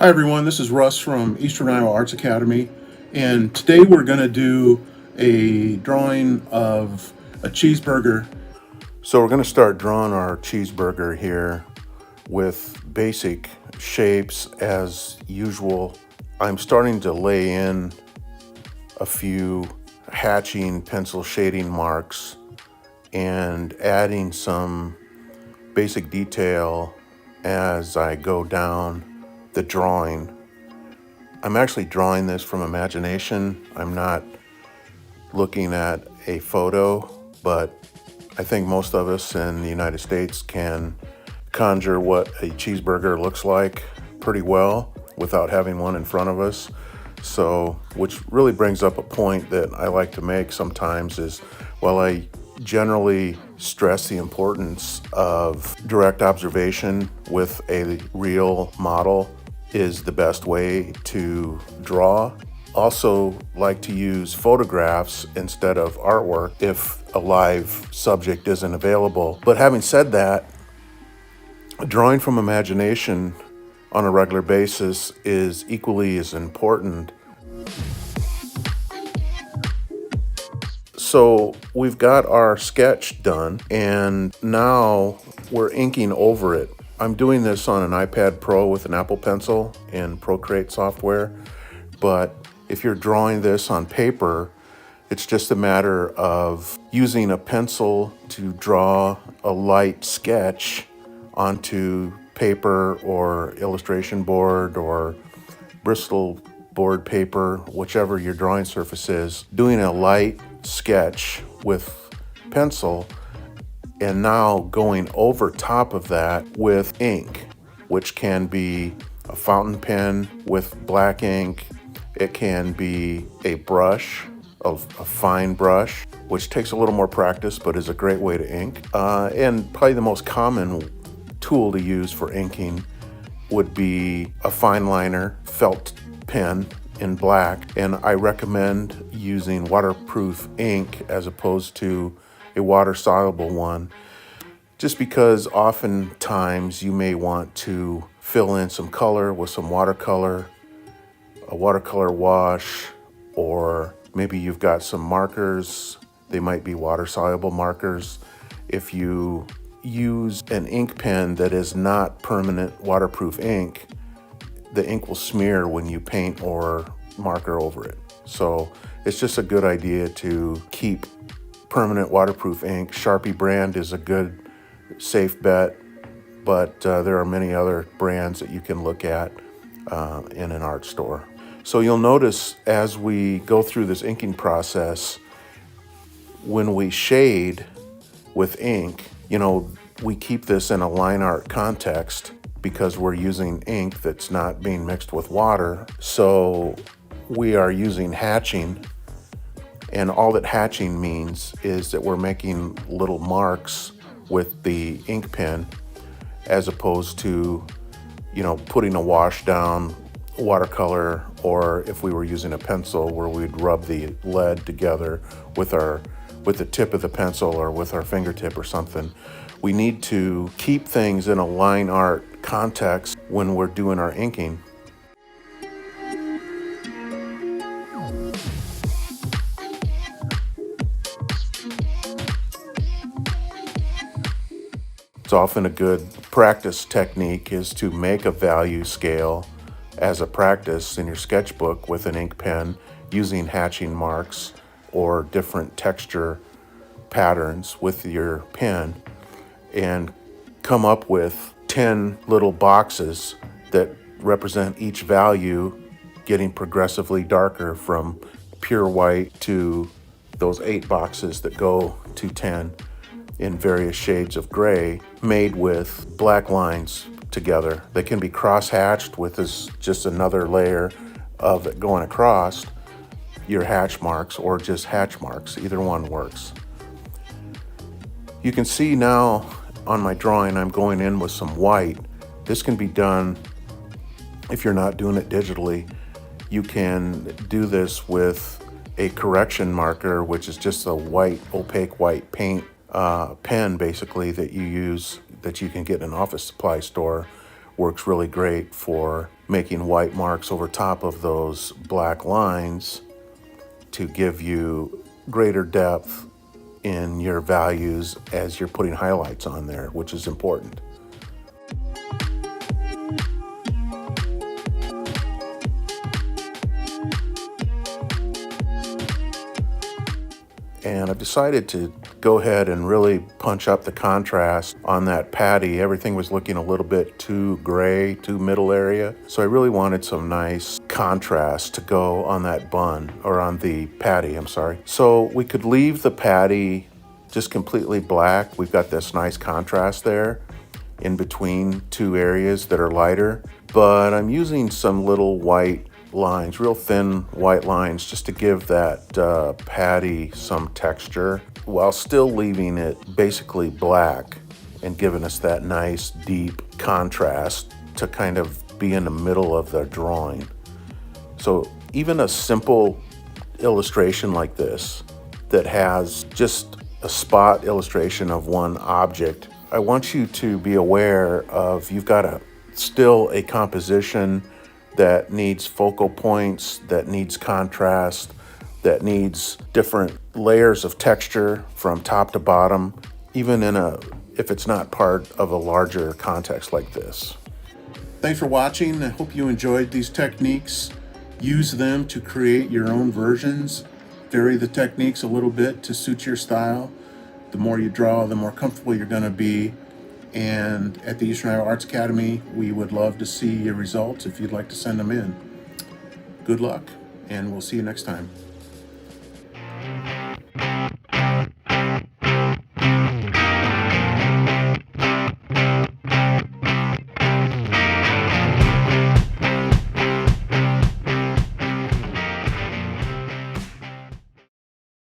Hi everyone, this is Russ from Eastern Iowa Arts Academy, and today we're going to do a drawing of a cheeseburger. So we're going to start drawing our cheeseburger here with basic shapes as usual. I'm starting to lay in a few hatching pencil shading marks and adding some basic detail as I go down the drawing. I'm actually drawing this from imagination. I'm not looking at a photo, but I think most of us in the United States can conjure what a cheeseburger looks like pretty well without having one in front of us. So, which really brings up a point that I like to make sometimes is, while I generally stress the importance of direct observation with a real model is the best way to draw. Also like to use photographs instead of artwork if a live subject isn't available. But having said that, drawing from imagination on a regular basis is equally as important. So we've got our sketch done and now we're inking over it. I'm doing this on an iPad Pro with an Apple Pencil and Procreate software, but if you're drawing this on paper, it's just a matter of using a pencil to draw a light sketch onto paper or illustration board or Bristol board paper, whichever your drawing surface is, doing a light sketch with pencil and now going over top of that with ink, which can be a fountain pen with black ink. It can be a brush, a fine brush, which takes a little more practice but is a great way to ink. And probably the most common tool to use for inking would be a fine liner felt pen in black, and I recommend using waterproof ink as opposed to a water-soluble one, just because oftentimes you may want to fill in some color with some watercolor, a watercolor wash, or maybe you've got some markers. They might be water-soluble markers. If you use an ink pen that is not permanent waterproof ink, the ink will smear when you paint or marker over it. So it's just a good idea to keep permanent waterproof ink. Sharpie brand is a good, safe bet, but there are many other brands that you can look at in an art store. So you'll notice as we go through this inking process, when we shade with ink, we keep this in a line art context because we're using ink that's not being mixed with water. So we are using hatching, and all that hatching means is that we're making little marks with the ink pen as opposed to, putting a wash down watercolor, or if we were using a pencil where we'd rub the lead together with the tip of the pencil or with our fingertip or something. We need to keep things in a line art context when we're doing our inking. It's often a good practice technique is to make a value scale as a practice in your sketchbook with an ink pen using hatching marks or different texture patterns with your pen, and come up with 10 little boxes that represent each value getting progressively darker from pure white to those 8 boxes that go to 10 in various shades of gray, made with black lines together. They can be cross-hatched with this, just another layer of it going across your hatch marks, or just hatch marks. Either one works. You can see now on my drawing I'm going in with some white. This can be done if you're not doing it digitally. You can do this with a correction marker, which is just a white, opaque white paint pen basically that you use, that you can get in an office supply store, works really great for making white marks over top of those black lines to give you greater depth in your values as you're putting highlights on there, which is important. And I've decided to go ahead and really punch up the contrast on that patty. Everything was looking a little bit too gray, too middle area. So I really wanted some nice contrast to go on that bun, or on the patty, I'm sorry. So we could leave the patty just completely black. We've got this nice contrast there in between two areas that are lighter, but I'm using some little white lines, real thin white lines, just to give that patty some texture while still leaving it basically black and giving us that nice deep contrast to kind of be in the middle of the drawing. So even a simple illustration like this that has just a spot illustration of one object, I want you to be aware of you've got still a composition that needs focal points, that needs contrast, that needs different layers of texture from top to bottom, even if it's not part of a larger context like this. Thanks for watching. I hope you enjoyed these techniques. Use them to create your own versions. Vary the techniques a little bit to suit your style. The more you draw, the more comfortable you're going to be. And at the Eastern Iowa Arts Academy, we would love to see your results if you'd like to send them in. Good luck, and we'll see you next time.